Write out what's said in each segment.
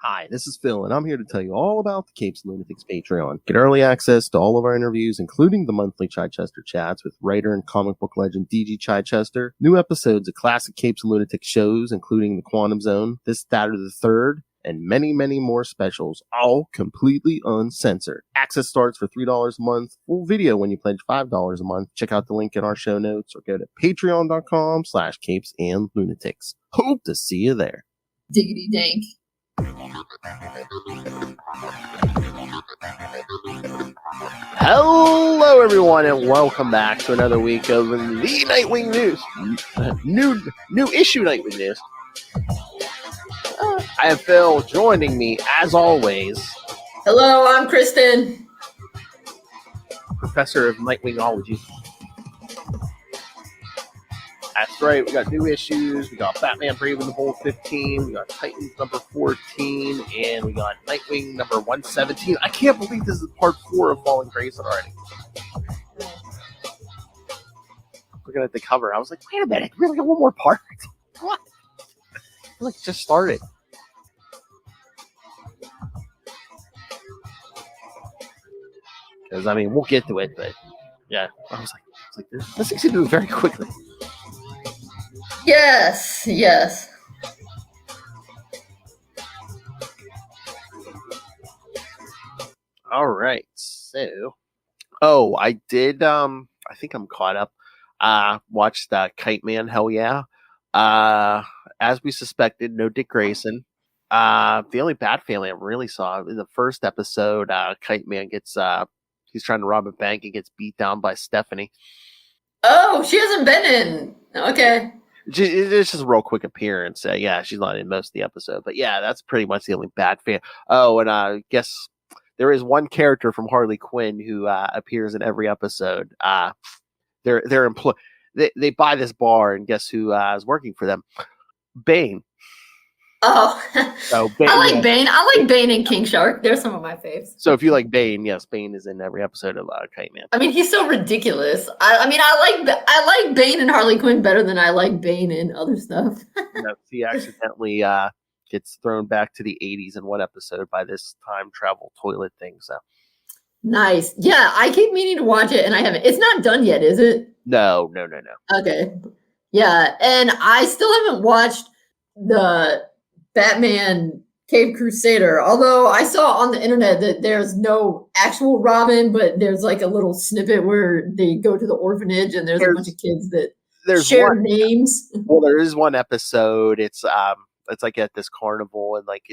Hi, this is Phil, and I'm here to tell you all about the Capes and Lunatics Patreon. Get early access to all of our interviews, including the monthly Chichester chats with writer and comic book legend D.G. Chichester, new episodes of classic Capes and Lunatics shows, including The Quantum Zone, This, That, or the Third, and many, many more specials, all completely uncensored. Access starts for $3 a month, full video when you pledge $5 a month. Check out the link in our show notes or go to patreon.com/capesandlunatics. Hope to see you there. Diggity dank. Hello, everyone, and welcome back to another week of the Nightwing news. New issue Nightwing news. I have Phil joining me as always. Hello, I'm Kristen, Professor of Nightwingology. That's right, we got new issues. We got Batman Brave and the Bold 15, we got Titans number 14, and we got Nightwing number 117. I can't believe this is part 4 of Fallen Grayson already. Looking at the cover, I was like, wait a minute, we really got one more part? What? I feel like it just started. Because, I mean, we'll get to it, but yeah, I was like this seems to move very quickly. Yes. All right, so, I did, I think I'm caught up. Watched Kite Man, hell yeah. As we suspected, no Dick Grayson. The only Bat family I really saw in the first episode, Kite Man gets, he's trying to rob a bank and gets beat down by Stephanie. Oh, she hasn't been in. Okay. It's just a real quick appearance. Yeah, she's not in most of the episode, but yeah, that's pretty much the only Bat fan. Oh, and I guess there is one character from Harley Quinn who appears in every episode. They're they buy this bar, and guess who is working for them? Bane. Oh, so Bane, I like Bane. I like Bane and King Shark. They're some of my faves. So if you like Bane, yes, Bane is in every episode of Kite Man. I mean, he's so ridiculous. I like Bane and Harley Quinn better than I like Bane and other stuff. He accidentally gets thrown back to the 80s in one episode by this time travel toilet thing. So nice. Yeah, I keep meaning to watch it, and I haven't. It's not done yet, is it? No. Okay. Yeah, and I still haven't watched the Batman Cave Crusader, although I saw on the internet that there's no actual Robin, but there's like a little snippet where they go to the orphanage and there's a bunch of kids that share names. Well, there is one episode. It's like at this carnival, and like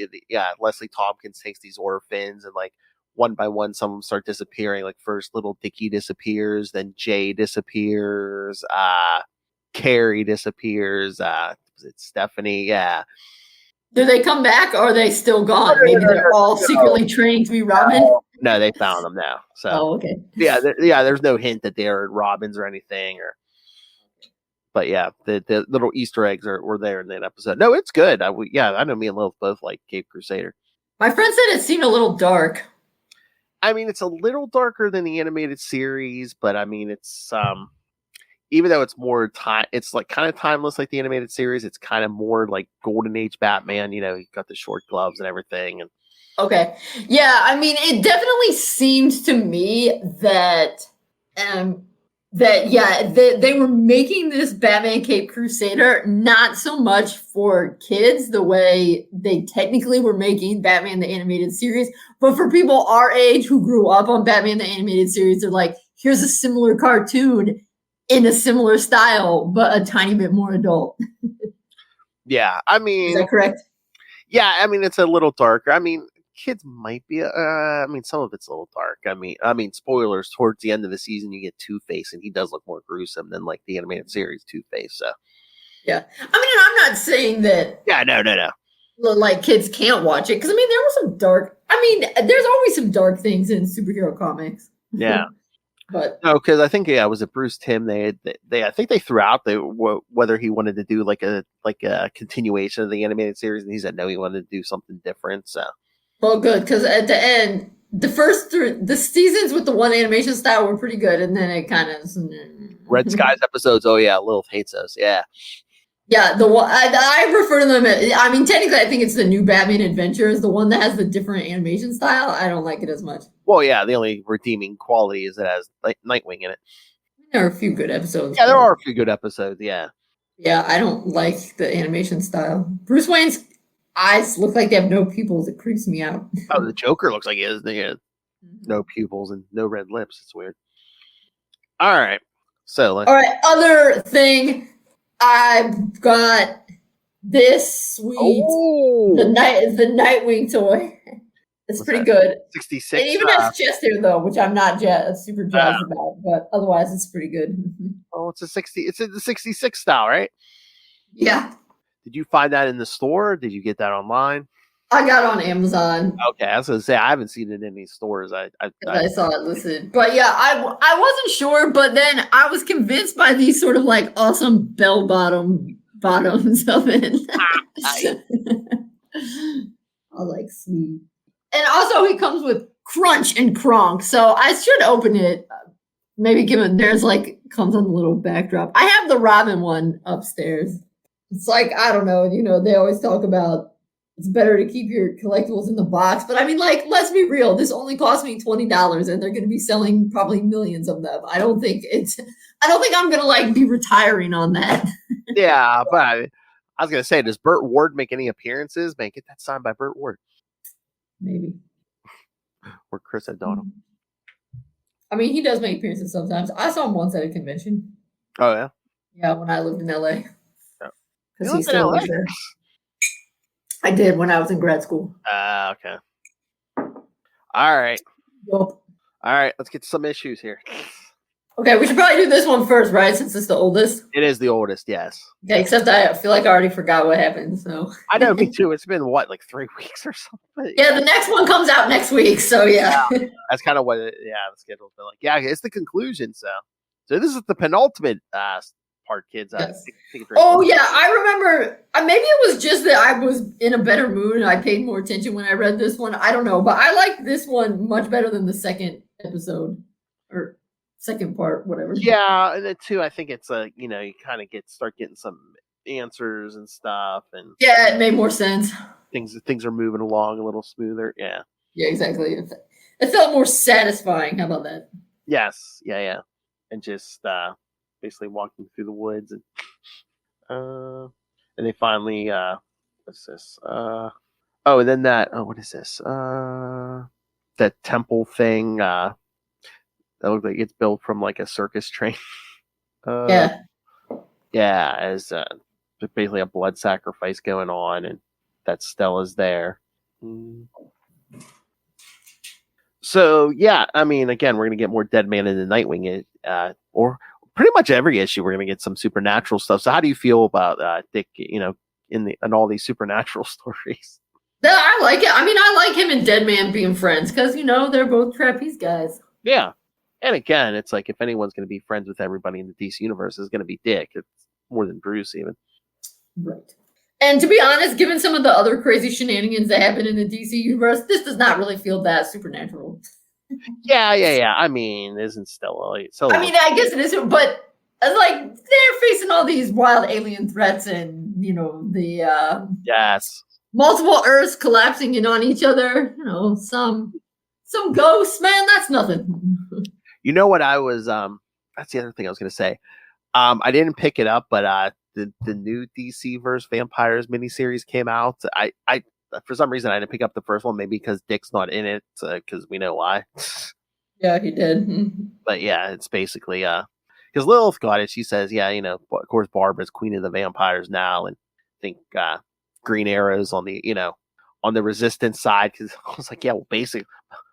Leslie Tompkins takes these orphans, and like one by one some of them start disappearing. Like first little Dickie disappears, then Jay disappears, Carrie disappears, it's Stephanie, yeah. Do they come back, or are they still gone? Maybe they're all secretly training to be Robin? No, they found them now. So, okay. Yeah, there's no hint that they're Robins or anything. But yeah, the little Easter eggs were there in that episode. No, it's good. I know me and Lil both like Cape Crusader. My friend said it seemed a little dark. I mean, it's a little darker than the animated series, but I mean, it's even though it's more it's like kind of timeless like the animated series. It's kind of more like Golden Age Batman. You know, he got the short gloves and everything. And okay, yeah, I mean, it definitely seems to me that they were making this Batman Cape Crusader not so much for kids the way they technically were making Batman the Animated Series, but for people our age who grew up on Batman the Animated Series. They're like, here's a similar cartoon in a similar style, but a tiny bit more adult. Yeah, I mean, is that correct? Yeah, I mean, it's a little darker. I mean, kids might be. Some of it's a little dark. I mean, spoilers. Towards the end of the season, you get Two-Face, and he does look more gruesome than like the animated series Two-Face. So, yeah, I mean, and I'm not saying that. Yeah, no. Like kids can't watch it because I mean, there was some dark. I mean, there's always some dark things in superhero comics. Yeah. But no, because I think was it Bruce Timm? I think they threw out whether he wanted to do like a continuation of the animated series, and he said no, he wanted to do something different. So, well, good, because at the end, the first the seasons with the one animation style were pretty good, and then it kind of Red Skies episodes. Oh yeah, Lilith hates those. Yeah, Yeah, the one I refer to them. I mean, technically, I think it's the new Batman Adventures, the one that has the different animation style. I don't like it as much. Well, yeah, the only redeeming quality is it has Nightwing in it. There are a few good episodes. Yeah, there but are a few good episodes. Yeah. yeah, I don't like the animation style. Bruce Wayne's eyes look like they have no pupils. It creeps me out. Oh, the Joker looks like he has no pupils and no red lips. It's weird. All right. So All right, other thing, I've got this sweet the Nightwing toy. It's pretty good. 66. It even has chest hair though, which I'm not super jazzed about, but otherwise it's pretty good. Oh, it's a 60. It's in the 66 style, right? Yeah. Did you find that in the store? Did you get that online? I got it on Amazon. Okay, I was gonna say I haven't seen it in any stores. I saw it listed, but yeah, I wasn't sure, but then I was convinced by these sort of like awesome bell bottoms of it. I was like, sweet. And also, he comes with Crunch and Kronk, so I should open it. Maybe given there's like comes on the little backdrop. I have the Robin one upstairs. It's like I don't know. You know, they always talk about it's better to keep your collectibles in the box, but I mean, like, let's be real. This only cost me $20, and they're going to be selling probably millions of them. I don't think I'm going to like be retiring on that. Yeah, but I was going to say, does Burt Ward make any appearances? Man, get that signed by Burt Ward. Maybe. Or Chris O'Donnell. I mean, he does make appearances sometimes. I saw him once at a convention. Oh, yeah? Yeah, when I lived in LA. Because he still lives there. I did when I was in grad school. Okay. All right. Yep. All right, let's get to some issues here. Okay, we should probably do this one first, right? Since it's the oldest. It is the oldest, yes. Okay, except I feel like I already forgot what happened. So I know, me too. It's been what, like 3 weeks or something? Yeah, the next one comes out next week. So yeah. That's kind of what the schedule's been like. Yeah, it's the conclusion. So this is the penultimate part, kids. Yes. Oh yeah, I remember. Maybe it was just that I was in a better mood and I paid more attention when I read this one. I don't know, but I like this one much better than the second episode or second part, whatever. Yeah, and then too, I think it's you kind of start getting some answers and stuff, and yeah, it made more sense. Things are moving along a little smoother. Yeah. Yeah, exactly. It felt more satisfying. How about that? Yes. Yeah. And just basically walking through the woods, and they finally what's this? And then that what is this? That temple thing that looks like it's built from like a circus train. Yeah, as basically a blood sacrifice going on, and that Stella's there. So yeah, I mean, again, we're gonna get more Deadman in the Nightwing, or pretty much every issue we're going to get some supernatural stuff. So how do you feel about Dick, in all these supernatural stories? Yeah, I like it. I mean, I like him and Deadman being friends because, they're both trapeze guys. Yeah. And again, it's like if anyone's going to be friends with everybody in the DC universe, it's going to be Dick. It's more than Bruce even. Right. And to be honest, given some of the other crazy shenanigans that happen in the DC universe, this does not really feel that supernatural. Yeah. I mean, isn't Stella? I mean, I guess it is, but like they're facing all these wild alien threats, and the yes, multiple Earths collapsing in on each other. Some ghosts, man. That's nothing. You know what I was? That's the other thing I was going to say. I didn't pick it up, but the new DC verse Vampires miniseries came out. I for some reason I didn't pick up the first one, maybe because Dick's not in it, because we know why. Yeah, he did. But yeah, it's basically because Lilith got it. She says, yeah, of course Barbara's queen of the vampires now, and I think Green Arrow's on the on the resistance side, because I was like, yeah, well, basically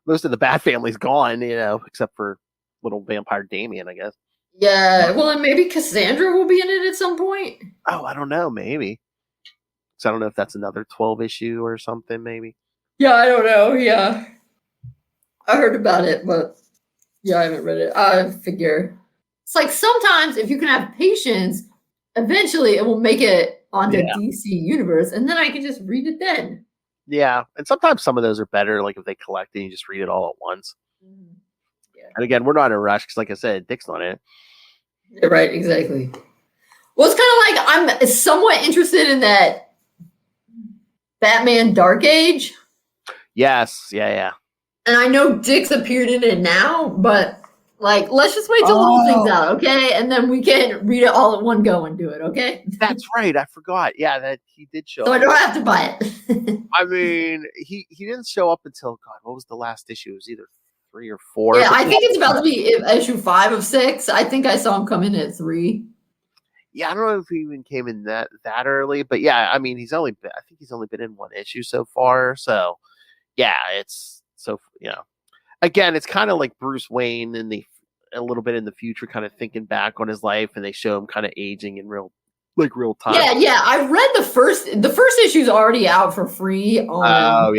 most of the Bat family's gone, except for little vampire Damien, I guess. Yeah, well, and maybe Cassandra will be in it at some point. Oh, I don't know, maybe. So I don't know if that's another 12 issue or something, maybe. Yeah, I don't know. Yeah, I heard about it, but yeah, I haven't read it. I figure it's like sometimes if you can have patience, eventually it will make it onto DC Universe, and then I can just read it then. Yeah, and sometimes some of those are better, like if they collect it and you just read it all at once. Mm-hmm. Yeah. And again, we're not in a rush because, like I said, Dick's not in it. Yeah, right, exactly. Well, it's kind of like I'm somewhat interested in that Batman Dark Age. Yes, yeah. And I know Dick's appeared in it now, but like, let's just wait till the whole thing's out, okay? And then we can read it all at one go and do it, okay? That's right. I forgot. Yeah, that he did show So up. I don't have to buy it. I mean, he didn't show up until God. What was the last issue? It was either 3 or 4. Yeah, I think it's about to be issue 5 of 6. I think I saw him come in at 3. Yeah, I don't know if he even came in that early, but yeah, I mean, I think he's only been in 1 issue so far. So yeah, it's so again, it's kind of like Bruce Wayne a little bit in the future, kind of thinking back on his life, and they show him kind of aging in real time. Yeah. I read the first issue's already out for free on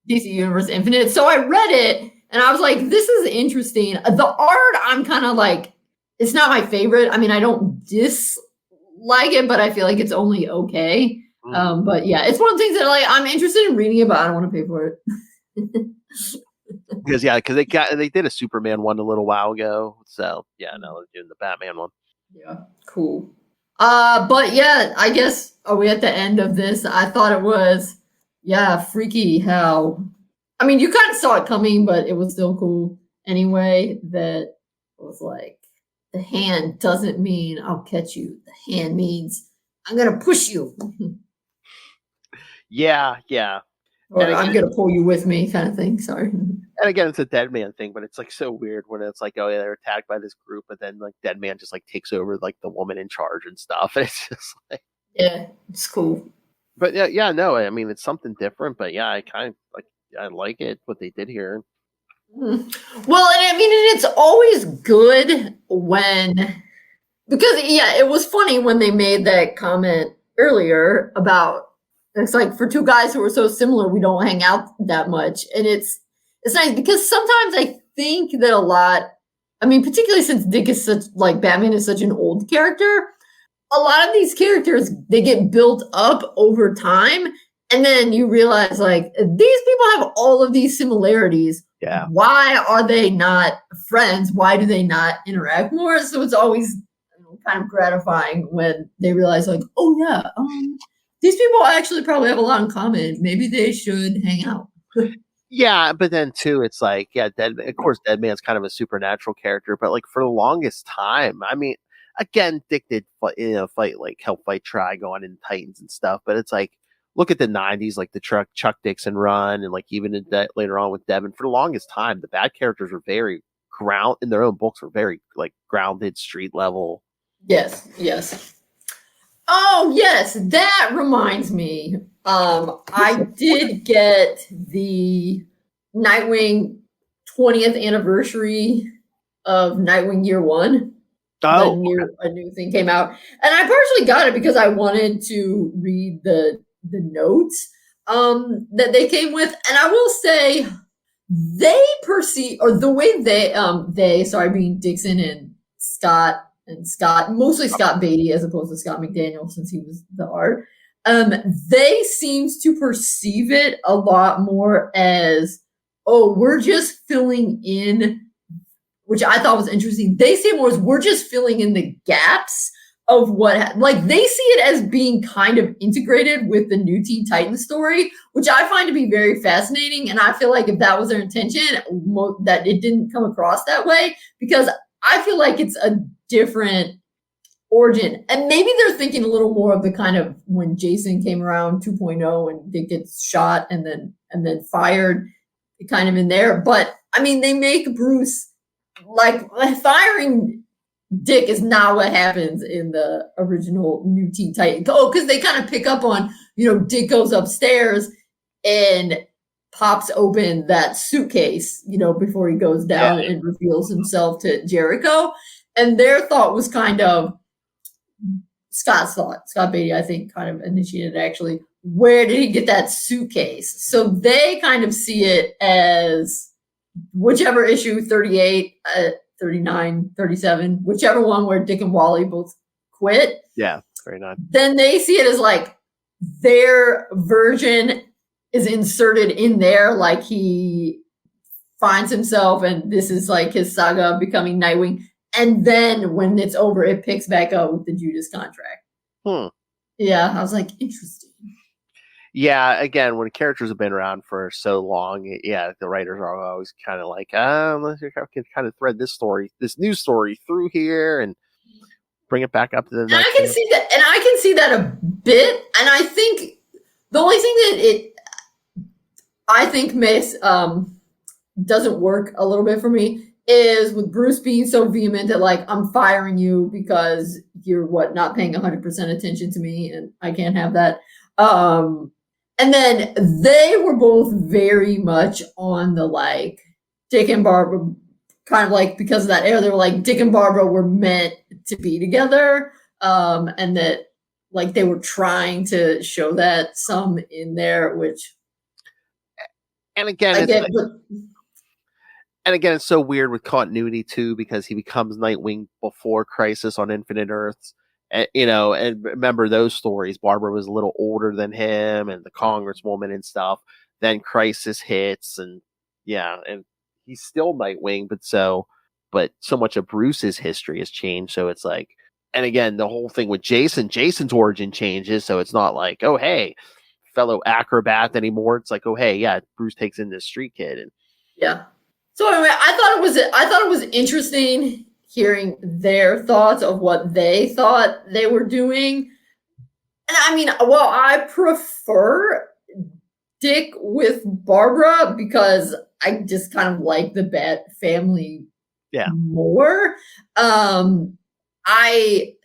DC Universe Infinite. So I read it and I was like, this is interesting. The art, I'm kind of like, it's not my favorite. I mean, I don't dislike it, but I feel like it's only okay. But yeah, it's one of the things that like I'm interested in reading it, but I don't want to pay for it. Because they did a Superman one a little while ago, so yeah, now they're doing the Batman one. Yeah, cool. But yeah, I guess are we at the end of this? I thought it was freaky how. I mean, you kind of saw it coming, but it was still cool anyway. That it was like the hand doesn't mean I'll catch you. The hand means I'm gonna push you. Yeah. Or I'm gonna pull you with me, kind of thing. Sorry. And again, it's a Deadman thing, but it's like so weird when it's like, oh yeah, they're attacked by this group, but then like Deadman just like takes over like the woman in charge and stuff. And it's just like, yeah, it's cool. But yeah, no, I mean it's something different, but yeah, I like it what they did here. Well, and I mean, it's always good because it was funny when they made that comment earlier about it's like for two guys who are so similar, we don't hang out that much, and it's nice because sometimes I think that a lot. I mean, particularly since Dick is Batman is such an old character, a lot of these characters they get built up over time, and then you realize like these people have all of these similarities. Yeah. Why are they not friends? Why do they not interact more? So it's always kind of gratifying when they realize like, oh yeah, these people actually probably have a lot in common. Maybe they should hang out. Yeah, but then too, it's like, yeah, of course, Deadman's kind of a supernatural character, but like for the longest time, I mean, again, Dick did help fight Trigon and Titans and stuff, but it's like, look at the 90s, like the Chuck Dixon run, and like even later on with Deadman. For the longest time, the bad characters were very in their own books were very like grounded, street level. Yes. Oh yes, that reminds me. I did get the Nightwing 20th anniversary of Nightwing Year One. A new thing came out, and I partially got it because I wanted to read the notes that they came with, and I will say they perceive, or the way being Dixon and Scott, mostly Scott Beatty as opposed to Scott McDaniel since he was the art. They seems to perceive it a lot more as, oh, we're just filling in, which I thought was interesting. They see it more as we're just filling in the gaps of they see it as being kind of integrated with the new Teen Titans story, which I find to be very fascinating. And I feel like if that was their intention, that it didn't come across that way, because I feel like it's a different origin. And maybe they're thinking a little more of the kind of when Jason came around 2.0 and Dick gets shot and then fired, kind of in there. But I mean, they make Bruce like firing Dick is not what happens in the original new Teen Titans. Oh, because they kind of pick up on, Dick goes upstairs and pops open that suitcase, before he goes down and reveals himself to Jericho. And their thought was kind of Scott's thought. Scott Beatty, I think, kind of initiated it actually. Where did he get that suitcase? So they kind of see it as whichever issue, 38, 39, 37, whichever one where Dick and Wally both quit. Yeah, 39. Then they see it as like their version is inserted in there, like he finds himself and this is like his saga of becoming Nightwing. And then when it's over, it picks back up with the Judas contract. Yeah, I was like, interesting. Yeah, again, when characters have been around for so long, the writers are always kind of like, let's see if I can kind of thread this new story through here and bring it back up to the next. I can see that a bit. And I think the only thing that I think doesn't work a little bit for me is with Bruce being so vehement that like, I'm firing you because you're not paying 100% attention to me, and I can't have that. And then they were both very much on the like Dick and Barbara, kind of like, because of that era, they were like Dick and Barbara were meant to be together, and that like they were trying to show that some in there, which. And again, it's so weird with continuity too, because he becomes Nightwing before Crisis on Infinite Earths. And, and remember those stories. Barbara was a little older than him, and the Congresswoman and stuff. Then Crisis hits, and and he's still Nightwing, but so much of Bruce's history has changed. So it's like, and again, the whole thing with Jason's origin changes. So it's not like, oh hey, fellow acrobat anymore. It's like, oh hey, Bruce takes in this street kid, and So anyway, I thought it was interesting hearing their thoughts of what they thought they were doing. And I mean, well, I prefer Dick with Barbara because I just kind of like the Bat family more. It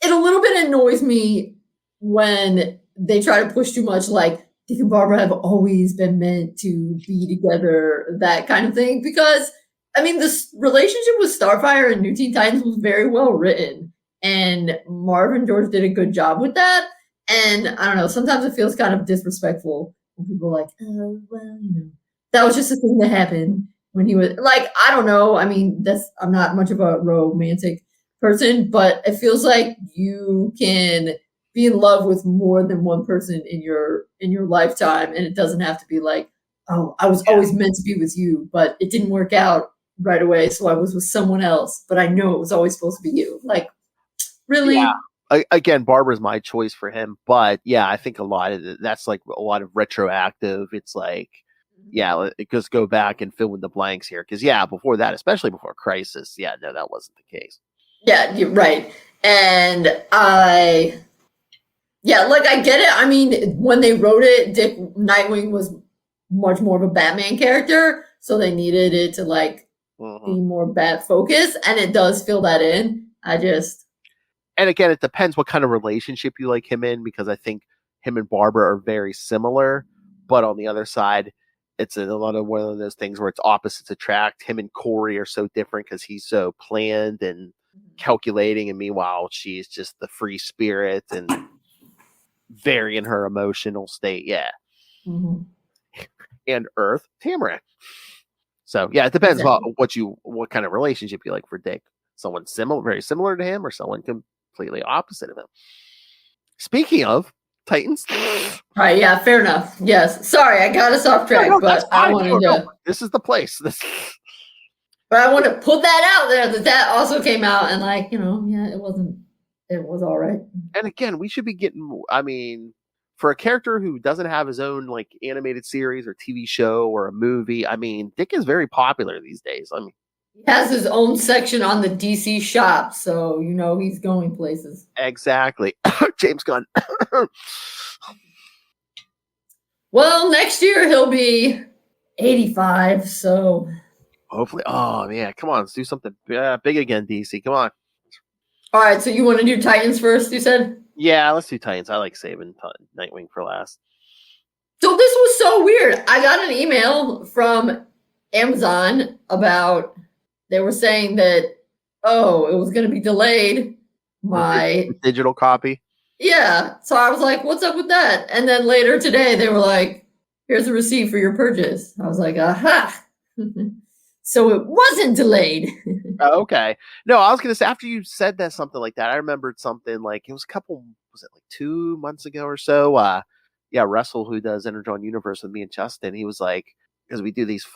a little bit annoys me when they try to push too much, like Dick and Barbara have always been meant to be together, that kind of thing. Because, I mean, this relationship with Starfire and New Teen Titans was very well written. And Marvin George did a good job with that. And I don't know, sometimes it feels kind of disrespectful when people are like, oh, well, that was just a thing that happened when he was, like, I don't know. I mean, I'm not much of a romantic person, but it feels like you can be in love with more than one person in your lifetime, and it doesn't have to be like, oh, I was always meant to be with you, but it didn't work out right away, so I was with someone else, but I know it was always supposed to be you. Like, really? Yeah. Again, Barbara's my choice for him, but I think a lot of that's like a lot of retroactive. It's like, it goes go back and fill in the blanks here, because before that, especially before Crisis, no, that wasn't the case. Yeah, you're right. And I get it. I mean, when they wrote it, Nightwing was much more of a Batman character, so they needed it to like be more Bat focused, and it does fill that in. And again, it depends what kind of relationship you like him in, because I think him and Barbara are very similar, but on the other side, it's a lot of one of those things where it's opposites attract. Him and Corey are so different because he's so planned and calculating, and meanwhile she's just the free spirit and very in her emotional state. And Earth Tamara. So it depends what kind of relationship you like for Dick. Someone very similar to him, or someone completely opposite of him. Speaking of Titans. All right, fair enough. Yes. Sorry, I got us off track, but I wanted to. This is the place. But I want to put that out there that also came out, and like, it was all right. And again, we should be getting, I mean, for a character who doesn't have his own like animated series or TV show or a movie, I mean, Dick is very popular these days. I mean, he has his own section on the DC shop, so he's going places. Exactly. James Gunn. Well, next year he'll be 85, so hopefully. Oh yeah, come on, let's do something big again, DC. Come on. All right, so you want to do Titans first, you said? Yeah, let's do Titans. I like saving Nightwing for last. So this was so weird. I got an email from Amazon about, they were saying that, it was going to be delayed. My digital copy? Yeah. So I was like, what's up with that? And then later today, they were like, here's a receipt for your purchase. I was like, aha. So it wasn't delayed. Okay. No, I was going to say, after you said that, something like that, I remembered something like, it was like 2 months ago or so? Russell, who does Energon Universe with me and Justin, he was like, because we do these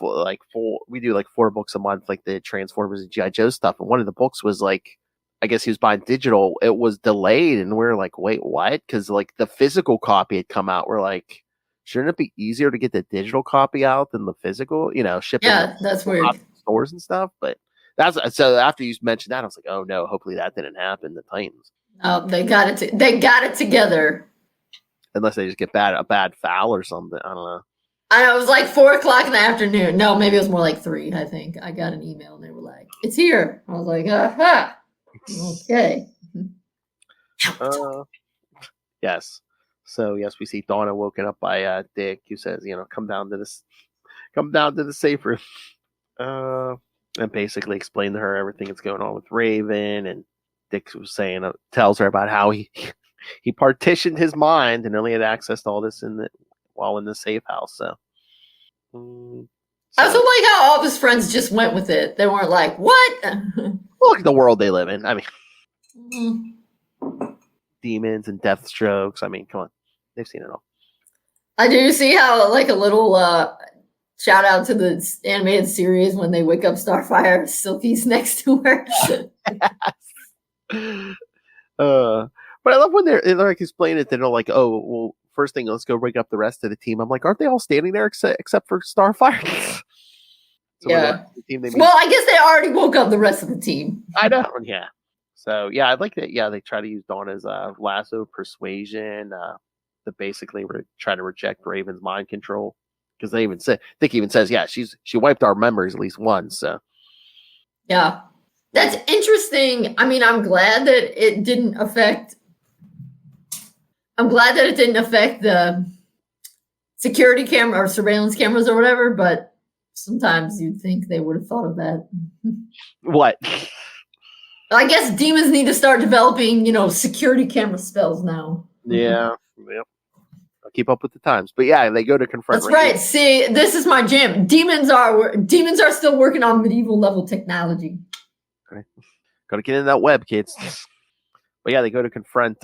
we do like 4 books a month, like the Transformers and GI Joe stuff, and one of the books was like, I guess he was buying digital. It was delayed, and we're like, wait, what? Because like the physical copy had come out. We're like, shouldn't it be easier to get the digital copy out than the physical? Shipping Yeah, that's weird. stores and stuff. But that's so. After you mentioned that, I was like, oh no, hopefully that didn't happen. The Titans, Oh, they got it. They got it together. unless they just get a bad foul or something. I don't know. I know, it was like 4 o'clock in the afternoon. No, maybe it was more like 3. I think I got an email and they were like, "It's here." I was like, "Aha, okay." Yes. So yes, we see Donna woken up by Dick, who says, come down to the safe room, and basically explain to her everything that's going on with Raven. And Dick was saying, tells her about how he partitioned his mind and only had access to all this while in the safe house. So, I also like how all of his friends just went with it. They weren't like, "What?" Look at the world they live in. I mean, demons and death strokes. I mean, come on, they've seen it all. I do see how like a little shout out to the animated series when they wake up Starfire, Silky's next to her. But I love when they're like explaining it. They're like, "Oh, well, first thing, let's go wake up the rest of the team." I'm like, aren't they all standing there except for Starfire? So yeah. The team, well, I guess they already woke up the rest of the team. I know. Yeah. So yeah, I like that. Yeah, they try to use Donna's lasso persuasion to basically try to reject Raven's mind control, because they even say, Dick even says, yeah, she wiped our memories at least once. So yeah, that's interesting. I mean, I'm glad that it didn't affect. I'm glad that it didn't affect the security camera or surveillance cameras or whatever, but sometimes you'd think they would have thought of that. What? I guess demons need to start developing, security camera spells now. Yeah. Yep. I'll keep up with the times. But yeah, they go to confront. That's right. See, this is my jam. Demons are still working on medieval level technology. Okay. Gotta get in that web, kids. But yeah, they go to confront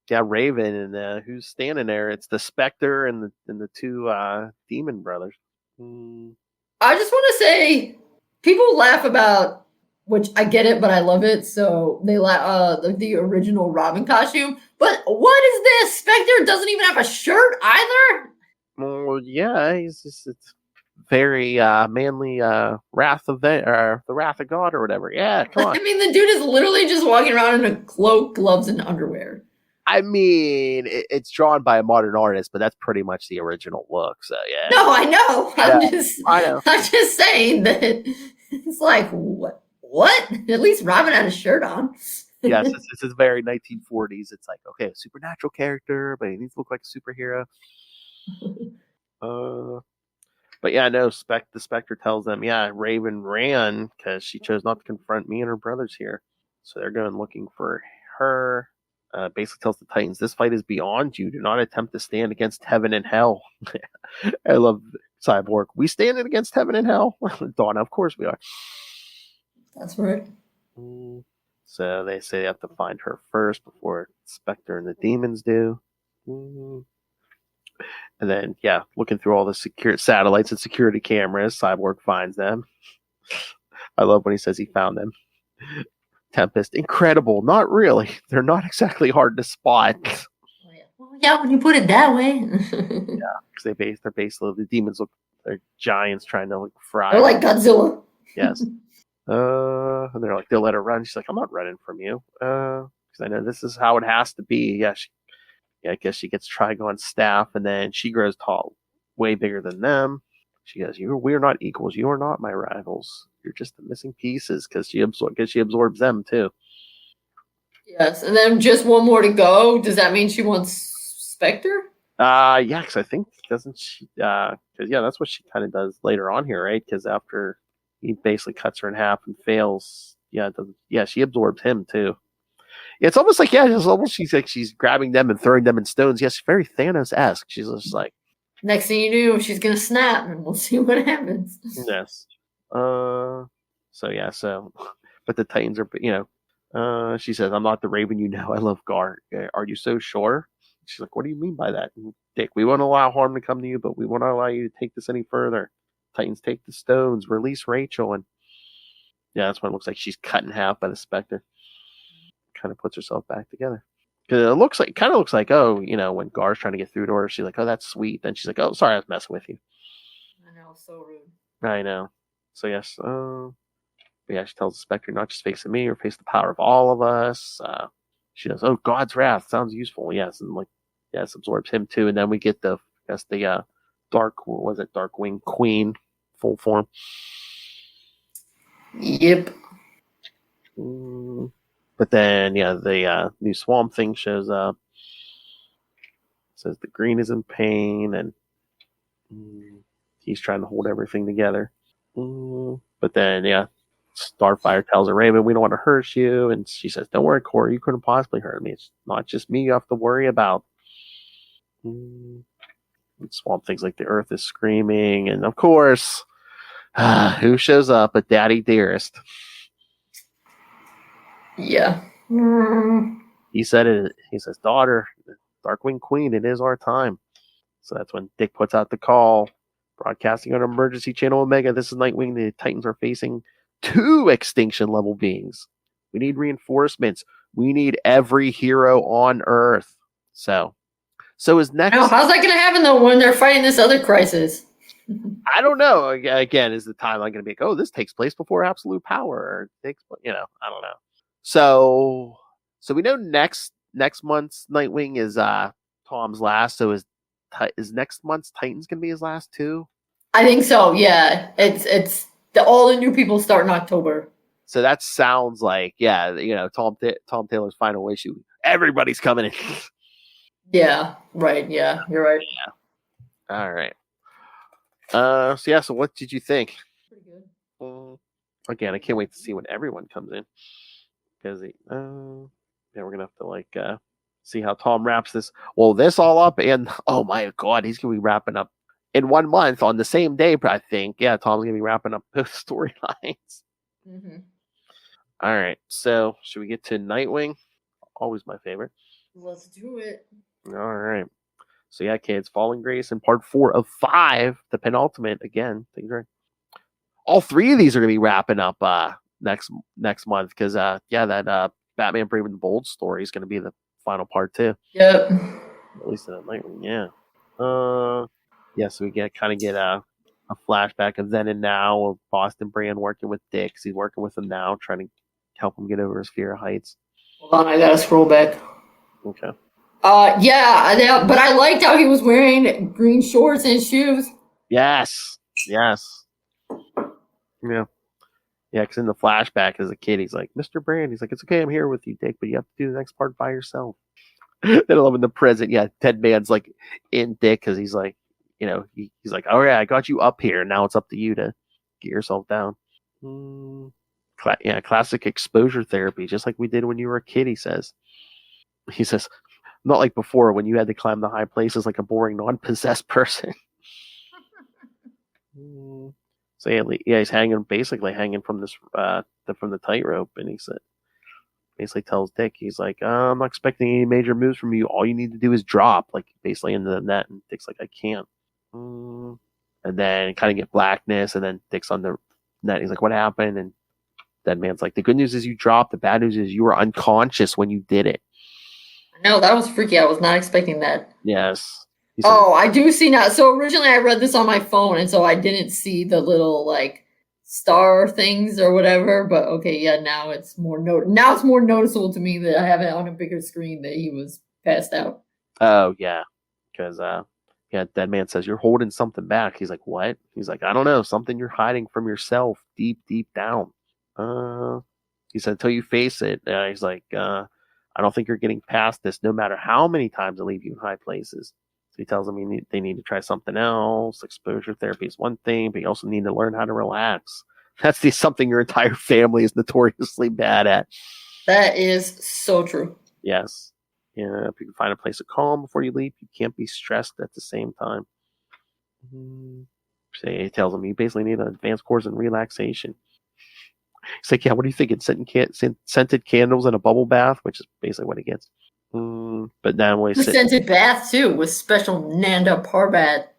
Raven, and who's standing there? It's the Spectre and the 2 demon brothers. I just want to say, people laugh about, which I get it, but I love it. So they laugh the original Robin costume. But what is this? Spectre doesn't even have a shirt either. Well, yeah, it's very manly the Wrath of God or whatever. Yeah, come on. I mean, the dude is literally just walking around in a cloak, gloves, and underwear. I mean, it's drawn by a modern artist, but that's pretty much the original look. So yeah. No, I know. I know. I'm just saying that it's like what? At least Robin had a shirt on. Yes, this is very 1940s. It's like, okay, a supernatural character, but he needs to look like a superhero. But yeah, no, the Spectre tells them, yeah, Raven ran because she chose not to confront me and her brothers here. So they're going looking for her. Basically tells the Titans, this fight is beyond you. Do not attempt to stand against heaven and hell. I love Cyborg. We stand against heaven and hell. Donna, of course we are. That's right. So they say they have to find her first before Spectre and the demons do. And then, yeah, looking through all the secure satellites and security cameras, Cyborg finds them. I love when he says he found them. Tempest, incredible. Not really. They're not exactly hard to spot. Well, yeah, when you put it that way. Yeah, because they're basically the demons they're giants trying to fry. They're like Godzilla. Yes. And they're like, they'll let her run. She's like, I'm not running from you. Because I know this is how it has to be. Yeah, I guess she gets Trigon staff, and then she grows tall, way bigger than them. She goes, we are not equals. You are not my rivals. You're just the missing pieces, because she absorbs them too. Yes, and then just one more to go. Does that mean she wants Spectre? Yeah, because I think, doesn't she? Because yeah, that's what she kind of does later on here, right? Because after he basically cuts her in half and fails, she absorbs him too. It's almost like, she's grabbing them and throwing them in stones. Yes, very Thanos-esque. She's just like, next thing you know, she's gonna snap, and we'll see what happens. Yes. But the Titans are, she says, I'm not the Raven you know. I love Gar. Are you so sure? She's like, what do you mean by that? Dick, we won't allow harm to come to you, but we won't allow you to take this any further. Titans take the stones, release Rachel, and yeah, that's when it looks like she's cut in half by the Spectre. Kind of puts herself back together. Because it kind of looks like, oh, when Gar's trying to get through to her, she's like, oh, that's sweet. Then she's like, oh, sorry, I was messing with you. I know, so rude. I know. So yes, yeah, she tells the Spectre not just face me or face the power of all of us. She does, oh, God's wrath sounds useful. Yes, and yes, absorbs him too. And then we get the Darkwing Queen full form. Yep. But then, the new Swamp Thing shows up. Says the Green is in pain, and he's trying to hold everything together. But then, Starfire tells her, Raven, we don't want to hurt you. And she says, don't worry, Corey, you couldn't possibly hurt me. It's not just me you have to worry about. And Swamp Thing's like the earth is screaming. And of course, who shows up but Daddy Dearest? Yeah. He said it. He says, daughter, Darkwing Queen, it is our time. So that's when Dick puts out the call, broadcasting on emergency channel Omega. This is Nightwing. The Titans are facing 2 extinction level beings. We need reinforcements. We need every hero on Earth. So is next. Now, how's that going to happen though when they're fighting this other crisis? I don't know. Again, is the timeline going to be like, oh, this takes place before Absolute Power? Or I don't know. So we know next month's Nightwing is Tom's last. So is next month's Titans going to be his last too? I think so. Yeah, it's all the new people start in October. So that sounds like Tom Taylor's final issue. Everybody's coming in. Yeah. Right. Yeah, you're right. Yeah. All right. So what did you think? Pretty good. Again, I can't wait to see when everyone comes in. Because we're gonna have to see how Tom wraps this all up, and oh my god, he's gonna be wrapping up in 1 month on the same day, I think. Yeah, Tom's gonna be wrapping up those storylines. All right, so should we get to Nightwing? Always my favorite. Let's do it. All right. So yeah, kids, Fallen Grayson, part 4 of 5, the penultimate. Again, things are. All 3 of these are gonna be wrapping up next month because that Batman Brave and the Bold story is gonna be the final part too. Yep. At least in that Nightwing, yeah. So we get a flashback of then and now of Boston Brand working with Dick. He's working with him now, trying to help him get over his fear of heights. Hold on, I gotta scroll back. Okay. Yeah, but I liked how he was wearing green shorts and shoes. Yes. Yeah. Yeah, because in the flashback as a kid, he's like, Mr. Brand, he's like, it's okay, I'm here with you, Dick, but you have to do the next part by yourself. Then I love in the present, Deadman's like in Dick because he's like, he's like, oh yeah, I got you up here, now it's up to you to get yourself down. Classic exposure therapy, just like we did when you were a kid, he says. He says, not like before when you had to climb the high places like a boring, non-possessed person. So he's basically hanging from this from the tightrope, and he said, basically tells Dick, he's like, I'm not expecting any major moves from you. All you need to do is drop, like basically into the net. And Dick's like, I can't. And then kind of get blackness, and then Dick's on the net. He's like, what happened? And Deadman's like, the good news is you dropped. The bad news is you were unconscious when you did it. No, that was freaky. I was not expecting that. Yes. I do see now. So originally I read this on my phone, and so I didn't see the little star things or whatever. But okay, yeah, now it's more noticeable to me that I have it on a bigger screen that he was passed out. Oh yeah, because Deadman says you're holding something back. He's like, what? He's like, I don't know, something you're hiding from yourself deep down. He said until you face it. He's like, I don't think you're getting past this, no matter how many times I leave you in high places. So he tells them they need to try something else. Exposure therapy is one thing, but you also need to learn how to relax. That's something your entire family is notoriously bad at. That is so true. Yes. If you can find a place of calm before you leave, you can't be stressed at the same time. So he tells them you basically need an advanced course in relaxation. He's like, yeah, what do you think? Scented candles and a bubble bath, which is basically what he gets. But now we scented bath too with special Nanda Parbat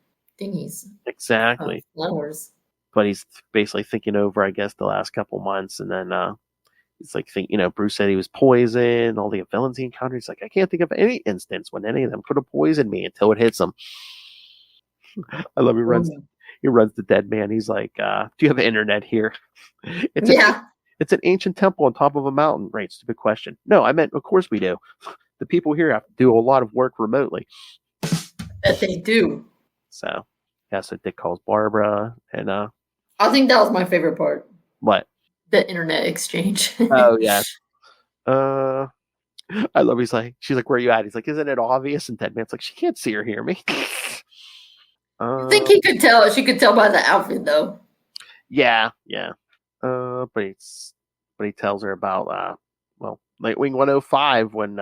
thingies. Exactly. Flowers. but he's basically thinking over, I guess, the last couple months, and then he's like, Bruce said he was poisoned. All the villains he encountered, he's like, I can't think of any instance when any of them could have poisoned me until it hits him. I love he runs to Deadman. He's like, do you have internet here? It's an ancient temple on top of a mountain. Right, stupid question. No, I meant, of course we do. The people here have to do a lot of work remotely. That they do. So, yeah, so Dick calls Barbara, and I think that was my favorite part. What? The internet exchange. Oh, yeah. I love she's like, where are you at? He's like, isn't it obvious? And Deadman's like, she can't see or hear me. I think he could tell. She could tell by the outfit, though. Yeah. But he tells her about Nightwing 105 when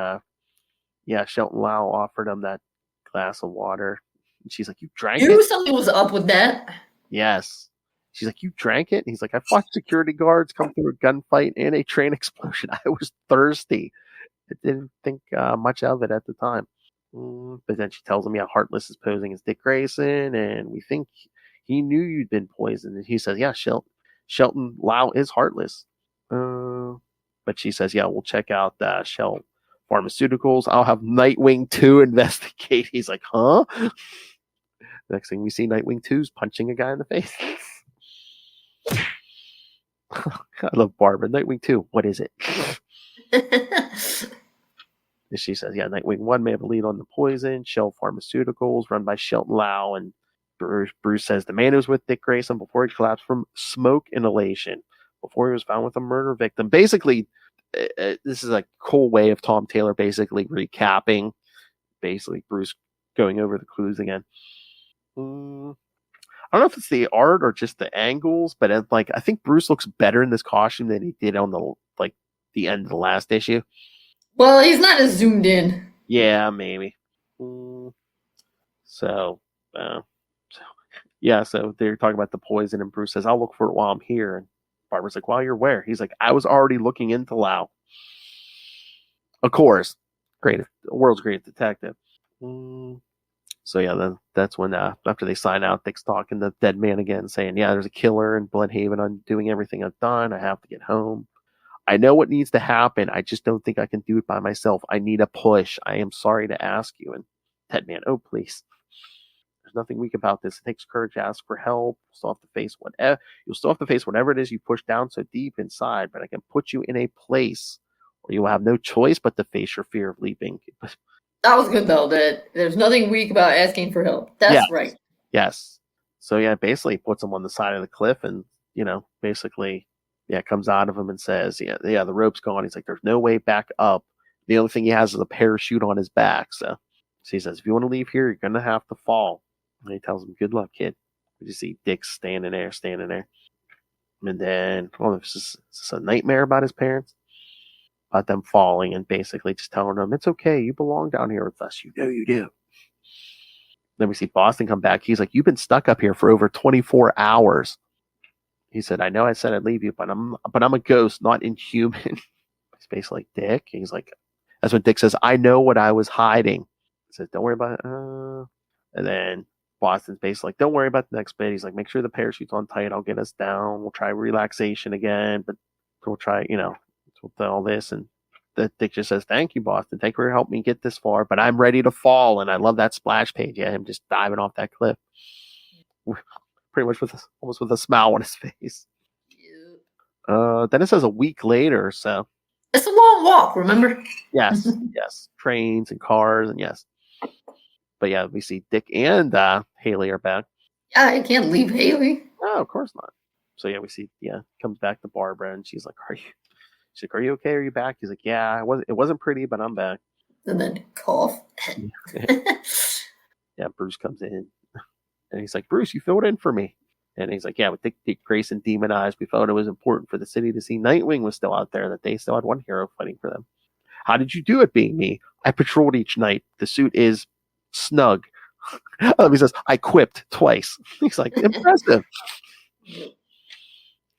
Shelton Lau offered him that glass of water, and she's like, you drank it? You knew something was up with that. Yes. She's like, you drank it? And he's like, I watched security guards come through a gunfight and a train explosion. I was thirsty. I didn't think much of it at the time. But then she tells him, Heartless is posing as Dick Grayson, and we think he knew you'd been poisoned. And he says, Shelton Lau is Heartless. But she says, we'll check out Shell Pharmaceuticals. I'll have Nightwing 2 investigate. He's like, huh? Next thing we see, Nightwing 2's punching a guy in the face. I love Barbara. Nightwing 2, what is it? She says, Nightwing 1 may have a lead on the poison. Shell Pharmaceuticals, run by Shelton Lau. And Bruce says the man who was with Dick Grayson before he collapsed from smoke inhalation, before he was found with a murder victim. Basically, this is a cool way of Tom Taylor basically recapping, Bruce going over the clues again. I don't know if it's the art or just the angles, but I think Bruce looks better in this costume than he did on the end of the last issue. Well, he's not as zoomed in. Yeah, maybe. So they're talking about the poison, and Bruce says, I'll look for it while I'm here. And Barbara's like, while you're where? He's like, I was already looking into Lau. Of course. The world's greatest detective. So then that's when after they sign out, Dick's talking to Deadman again, saying, there's a killer in Bloodhaven. I'm doing everything I've done. I have to get home. I know what needs to happen. I just don't think I can do it by myself. I need a push. I am sorry to ask you. And Deadman, oh, please. There's nothing weak about this. It takes courage to ask for help. You'll still have to face whatever it is you push down so deep inside, but I can put you in a place where you will have no choice but to face your fear of leaping. That was good, though, that there's nothing weak about asking for help. That's right. Yes. So, basically puts him on the side of the cliff and, comes out of him and says, the rope's gone. He's like, there's no way back up. The only thing he has is a parachute on his back. So he says, if you want to leave here, you're going to have to fall. And he tells him, good luck, kid. You see Dick standing there. And then, is this a nightmare about his parents? About them falling and basically just telling them, it's okay, you belong down here with us. You know you do. Then we see Boston come back. He's like, you've been stuck up here for over 24 hours. He said, I know I said I'd leave you, but I'm a ghost, not inhuman. He's basically like, Dick. He's like, that's when Dick says, I know what I was hiding. He says, don't worry about it. And then Boston's basically like, don't worry about the next bit. He's like, make sure the parachute's on tight. I'll get us down. We'll try relaxation again, but we'll try, with all this. And Dick just says, thank you, Boston. Thank you for helping me get this far, but I'm ready to fall. And I love that splash page. Him just diving off that cliff. Pretty much almost with a smile on his face. Then it says a week later, so. It's a long walk, remember? Yes. Trains and cars, and yes. But we see Dick and Haley are back. Yeah, I can't leave Haley. Oh, of course not. So we see, comes back to Barbara, and she's like, she's like, are you okay? Are you back? He's like, yeah, it wasn't pretty, but I'm back. And then cough. Bruce comes in. And he's like, Bruce, you filled in for me. And he's like, with Dick Grayson demonized, we felt it was important for the city to see Nightwing was still out there, that they still had one hero fighting for them. How did you do it, being me? I patrolled each night. The suit is snug. He says, I quipped twice. He's like, impressive.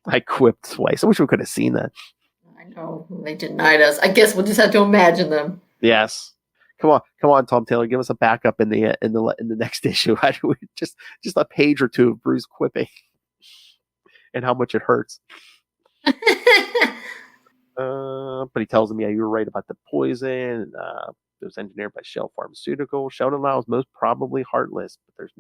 I quipped twice. I wish we could have seen that. I know. They denied us. I guess we'll just have to imagine them. Yes. Come on, Tom Taylor. Give us a backup in the next issue. Just a page or two of Bruce quipping. and how much it hurts. But he tells him, yeah, you were right about the poison. It was engineered by Shell Pharmaceutical. Sheldon Lau is most probably heartless, but there's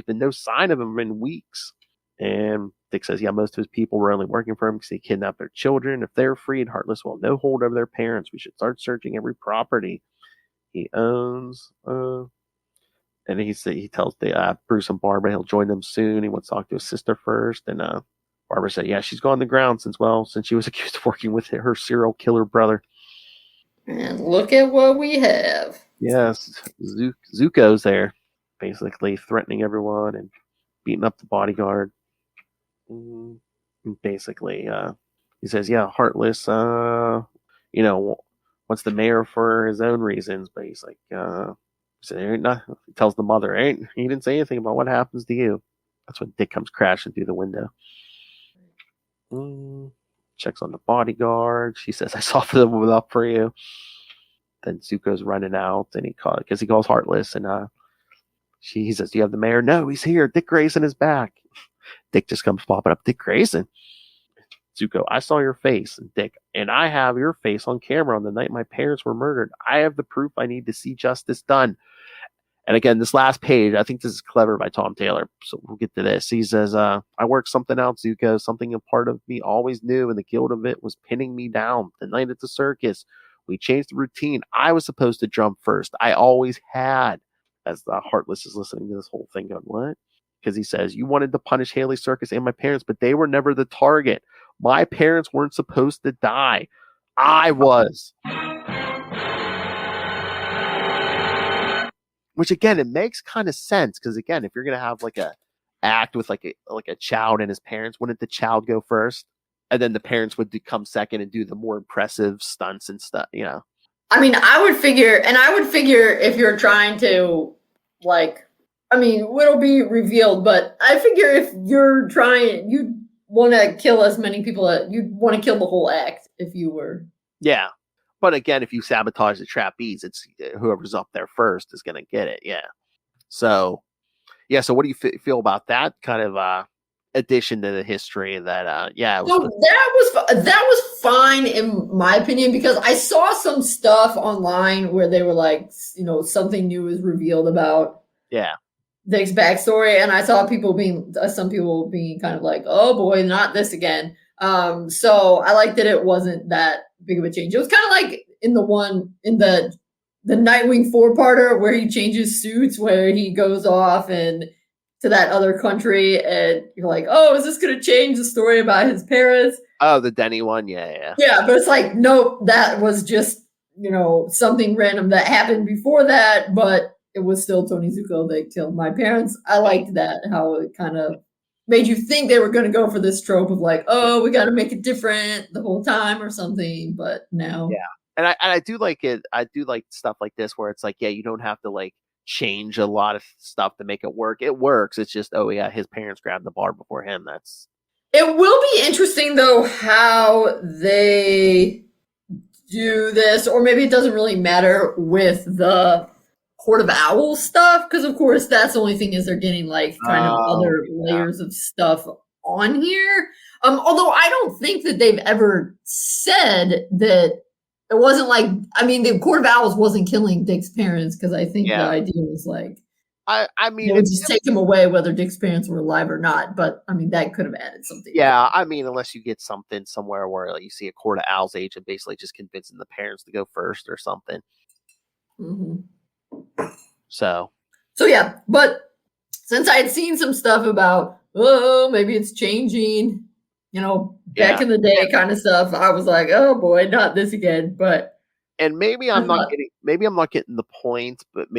been no sign of him in weeks. And Dick says, yeah, most of his people were only working for him because he kidnapped their children. If they're freed, Heartless will have no hold over their parents. We should start searching every property he owns. And he tells Bruce and Barbara he'll join them soon. He wants to talk to his sister first. And Barbara said, yeah, she's gone to ground since she was accused of working with her serial killer brother. And look at what we have. Yes, Zuko's there, basically threatening everyone and beating up the bodyguard. And basically, he says, yeah, Heartless, wants the mayor for his own reasons, but he's like, he tells the mother, he didn't say anything about what happens to you. That's when Dick comes crashing through the window. Checks on the bodyguard. She says, I softened them up for you. Then Zuko's running out, and he calls Heartless, and he says, do you have the mayor? No, he's here. Dick Grayson is back. Dick just comes popping up. Dick Grayson. Zuko, I saw your face. And Dick, and I have your face on camera on the night my parents were murdered. I have the proof I need to see justice done. And again, this last page, I think this is clever by Tom Taylor. So we'll get to this. He says, I worked something out, Zuko, something a part of me always knew, and the guilt of it was pinning me down. The night at the circus, we changed the routine. I was supposed to jump first. I always had. As the Heartless is listening to this whole thing going, what? Because he says, you wanted to punish Haley Circus and my parents, but they were never the target. My parents weren't supposed to die. I was. Which, again, it makes kind of sense. Because, again, if you're going to have like a act with like a child and his parents, wouldn't the child go first? And then the parents would come second and do the more impressive stunts and stuff, I mean, I would figure if you're trying to, it'll be revealed, but I figure if you're trying, you'd want to kill as many people, you'd want to kill the whole act if you were. Yeah. But again, if you sabotage the trapeze, it's whoever's up there first is going to get it. Yeah. So what do you feel about that kind of addition to the history that, that was fine in my opinion, because I saw some stuff online where they were like, something new was revealed about Dick's backstory, and I saw some people being kind of like, oh boy, not this again. So I liked that it wasn't that big of a change. It was kind of like in the Nightwing 4-parter where he changes suits, where he goes off and to that other country, and you're like, oh, is this going to change the story about his parents? Oh, the Denny one? Yeah. Yeah, but it's like, nope, that was just, something random that happened before that, but it was still Tony Zuko that killed my parents. I liked that, how it kind of made you think they were going to go for this trope of like, oh, we got to make it different the whole time or something, but no. Yeah, and I do like it. I do like stuff like this where it's like, yeah, you don't have to like change a lot of stuff to make it work. It works. It's just, oh yeah, his parents grabbed the bar before him. It will be interesting though how they do this, or maybe it doesn't really matter with the Court of Owls stuff, because of course that's the only thing is they're getting like kind of other layers of stuff on here. Although I don't think that they've ever said that it wasn't like, the Court of Owls wasn't killing Dick's parents, because I think the idea was like, they would just take him away whether Dick's parents were alive or not. But that could have added something. Yeah, unless you get something somewhere where like, you see a Court of Owls agent basically just convincing the parents to go first or something. Mm-hmm. So yeah, but since I had seen some stuff about, maybe it's changing, back in the day kind of stuff, I was like, oh boy, not this again. But maybe I'm not getting the point, but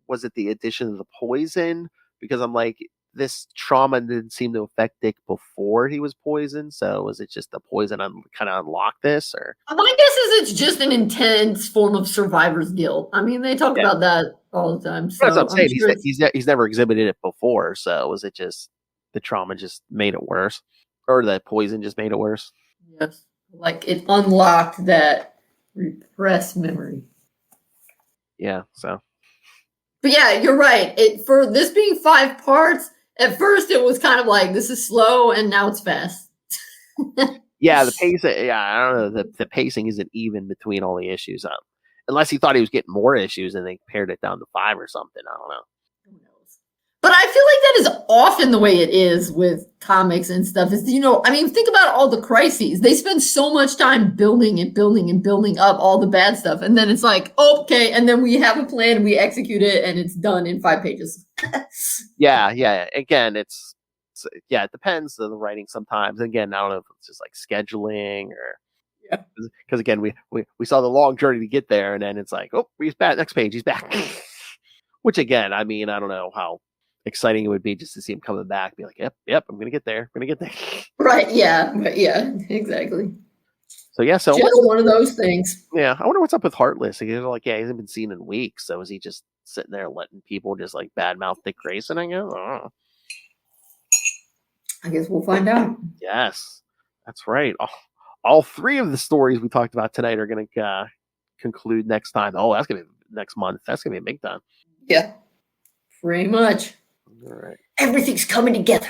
was it the addition of the poison? Because I'm like, this trauma didn't seem to affect Dick before he was poisoned. So was it just the poison kind of unlocked this? Or my guess is it's just an intense form of survivor's guilt. They talk about that all the time. So that's what I'm saying. He's never exhibited it before. So was it just the trauma just made it worse, or the poison just made it worse? Yes, like it unlocked that repressed memory. Yeah. So. But yeah, you're right. For this being 5 parts, At first, it was kind of like, this is slow, and now it's fast. Yeah, the pace. Yeah, I don't know. The pacing isn't even between all the issues. Unless he thought he was getting more issues and they pared it down to 5 or something. I don't know. Who knows? But I feel like that is often the way it is with comics and stuff. Is, I mean, think about all the crises. They spend so much time building and building and building up all the bad stuff, and then it's like, okay, and then we have a plan, we execute it, and it's done in 5 pages. Yeah. Again, it depends on the writing sometimes. Again, I don't know if it's just like scheduling or because again, we saw the long journey to get there, and then it's like, oh, he's back. Next page, he's back. Which again, I mean, I don't know how exciting it would be just to see him coming back, be like, yep, I'm gonna get there. Right? Yeah, exactly. So just one of those things. Yeah, I wonder what's up with Heartless. He's like, he hasn't been seen in weeks, so is he just sitting there letting people just like badmouth Dick Grayson? I guess. I guess we'll find out. Yes, that's right. All 3 of the stories we talked about tonight are going to conclude next time. Oh, that's going to be next month. That's going to be a big time. Yeah, pretty much. All right. Everything's coming together.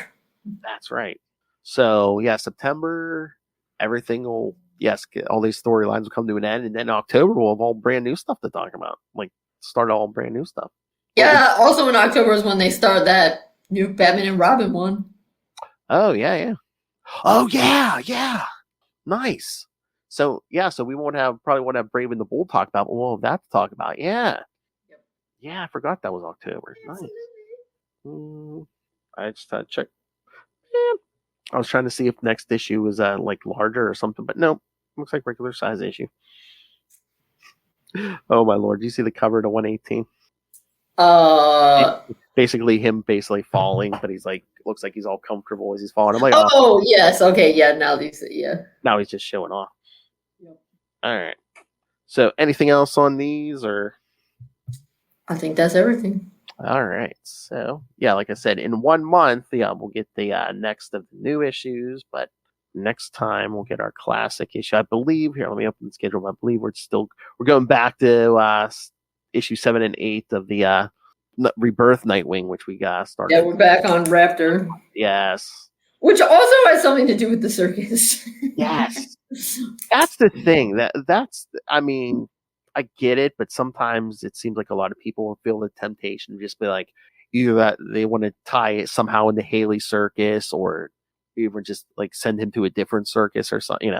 That's right. So, yeah, September, everything will, all these storylines will come to an end. And then October, we'll have all brand new stuff to talk about. Like, start all brand new stuff. Yeah, also in October is when they start that new Batman and Robin one. Oh, yeah. Oh, yeah. Nice. So we probably won't have Brave and the Bold talk about, but we'll have that to talk about. Yeah. Yep. Yeah, I forgot that was October. Nice. I just had to check. I was trying to see if next issue was like larger or something, but no, looks like regular size issue. Oh my lord! Do you see the cover to 118? Basically him falling, but he's like looks like he's all comfortable as he's falling. I'm like, oh yes, okay, yeah. Now Now he's just showing off. Yep. All right. So anything else on these, or? I think that's everything. All right. So yeah, like I said, in 1 month, we'll get the next of the new issues, but next time we'll get our classic issue. I believe here. Let me open the schedule. I believe we're going back to issue 7 and 8 of the Rebirth Nightwing, which we got started. Yeah, we're back on Raptor. Yes. Which also has something to do with the circus. Yes. That's the thing. I mean, I get it, but sometimes it seems like a lot of people feel the temptation to just be like, either that they want to tie it somehow into Haley's circus, or even just like send him to a different circus or something,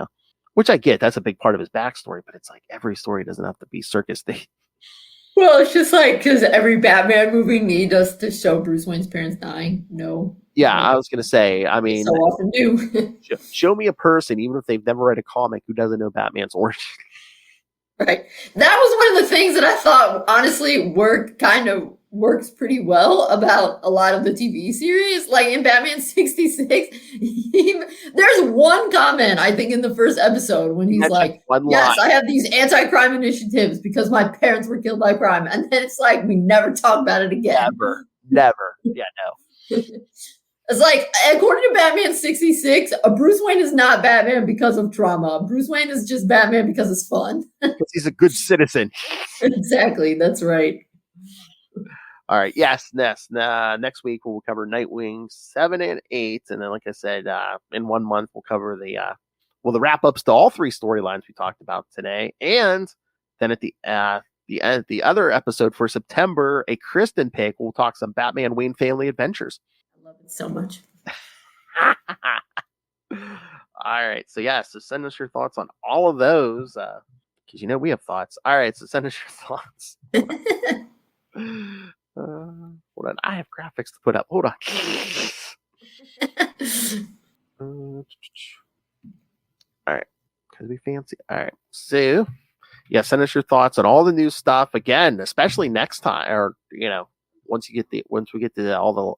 which I get. That's a big part of his backstory, but it's like every story doesn't have to be circus themed. Well, it's just like, because every Batman movie needs us to show Bruce Wayne's parents dying. No. Yeah, I was going to say, I mean, so often do. show me a person, even if they've never read a comic, who doesn't know Batman's origin. Right. That was one of the things that I thought honestly works pretty well about a lot of the TV series. Like in Batman 66, there's one comment, I think, in the first episode when he's like, yes, I have these anti-crime initiatives because my parents were killed by crime. And then it's like, we never talk about it again. Never. Yeah, no. It's like, according to Batman 66, Bruce Wayne is not Batman because of trauma. Bruce Wayne is just Batman because it's fun. Because he's a good citizen. Exactly. That's right. All right. Yes. Next week we'll cover Nightwing 7 and 8. And then, like I said, in 1 month we'll cover the wrap-ups to all 3 storylines we talked about today. And then at the other episode for September, a Kristen pick, we'll talk some Batman Wayne family adventures. Love it so much. All right. So so send us your thoughts on all of those, because we have thoughts. All right. So send us your thoughts. Hold on. I have graphics to put up. Hold on. All right. Because we fancy. All right. So send us your thoughts on all the new stuff again, especially next time, or once we get to all the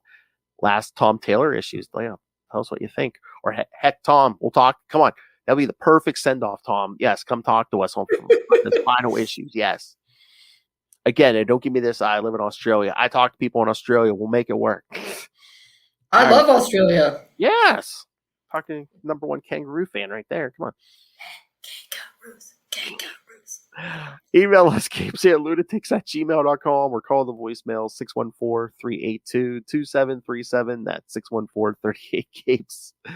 last Tom Taylor issues. Tell us what you think. Or heck, Tom, we'll talk. Come on. That'll be the perfect send-off, Tom. Yes, come talk to us on the final issues. Yes. Again, and don't give me this, I live in Australia. I talk to people in Australia. We'll make it work. I love Australia. Yes. Talking #1 kangaroo fan right there. Come on. Kangaroos. Email us, CapesandLunatics@gmail.com, or call the voicemail 614-382-2737. That's 614-38-CAPES. And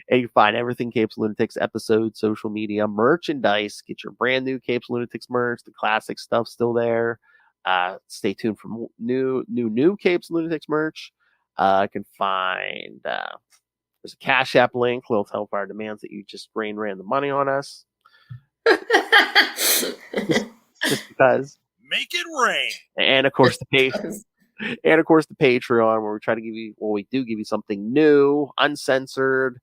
you can find everything Capes Lunatics, episodes, social media, merchandise. Get your brand new Capes Lunatics merch. The classic stuff still there. Stay tuned for new Capes Lunatics merch. You can find there's a Cash App link. Little Hellfire demands that you just ran the money on us. just because. Make it rain. And of course the Patreon, where we try to give you, we do give you something new, uncensored,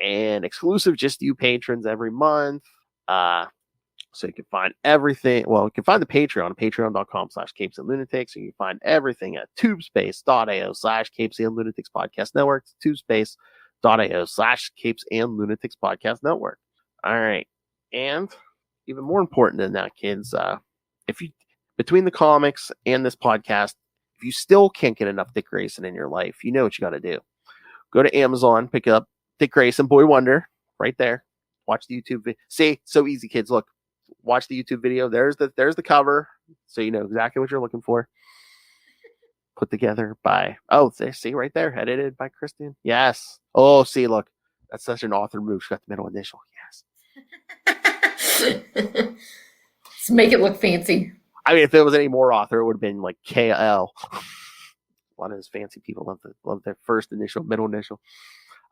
and exclusive just to you patrons every month. So you can find everything. Well, you can find the Patreon at patreon.com/CapesandLunatics, and you can find everything at tubespace.io/CapesandLunatics Podcast Network. tubespace.io/CapesandLunatics Podcast Network. All right. And even more important than that, kids, if you, between the comics and this podcast, if you still can't get enough Dick Grayson in your life, you know what you got to do. Go to Amazon, pick up Dick Grayson, Boy Wonder, right there. Watch the YouTube video. See, so easy, kids. Look, watch the YouTube video. There's the cover, so you know exactly what you're looking for. Put together by, see right there, edited by Kristen. Yes. Oh, see, look, that's such an author move. She got the middle initial. Yes. Let's make it look fancy. I mean, if it was any more author, it would have been like KL. A lot of those fancy people love their first initial, middle initial.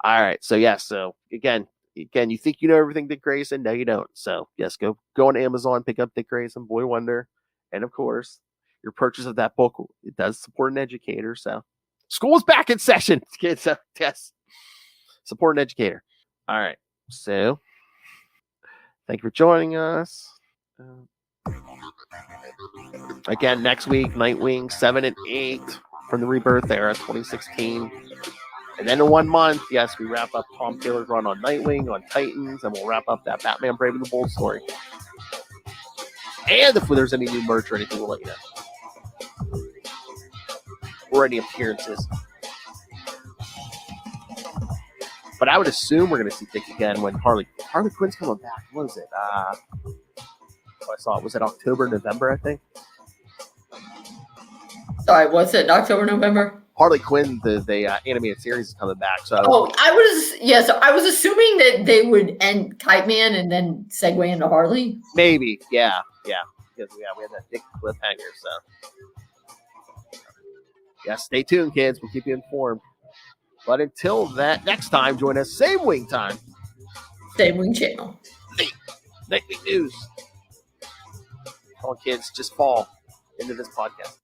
All right. So, yes. So, again, you think you know everything Dick Grayson. No, you don't. So, yes, go on Amazon, pick up Dick Grayson, Boy Wonder. And, of course, your purchase of that book, it does support an educator. So, school's back in session, kids. So, yes. Support an educator. All right. So, thank you for joining us. Again, next week, Nightwing 7 and 8 from the Rebirth era, 2016. And then in 1 month, yes, we wrap up Tom Taylor's run on Nightwing, on Titans, and we'll wrap up that Batman Brave and the Bold story. And if there's any new merch or anything, we'll let you know. Or any appearances. But I would assume we're going to see Dick again when Harley Quinn's coming back. What was it? I saw it. Was it October, November, I think? Sorry, what's it? October, November? Harley Quinn, the animated series is coming back. So I was assuming that they would end Kite Man and then segue into Harley. Maybe, yeah. Because we had that Dick cliffhanger. So, yeah, stay tuned, kids. We'll keep you informed. But until that, next time, join us same wing time, Same wing channel. Nightwing News. Come on, kids, just fall into this podcast.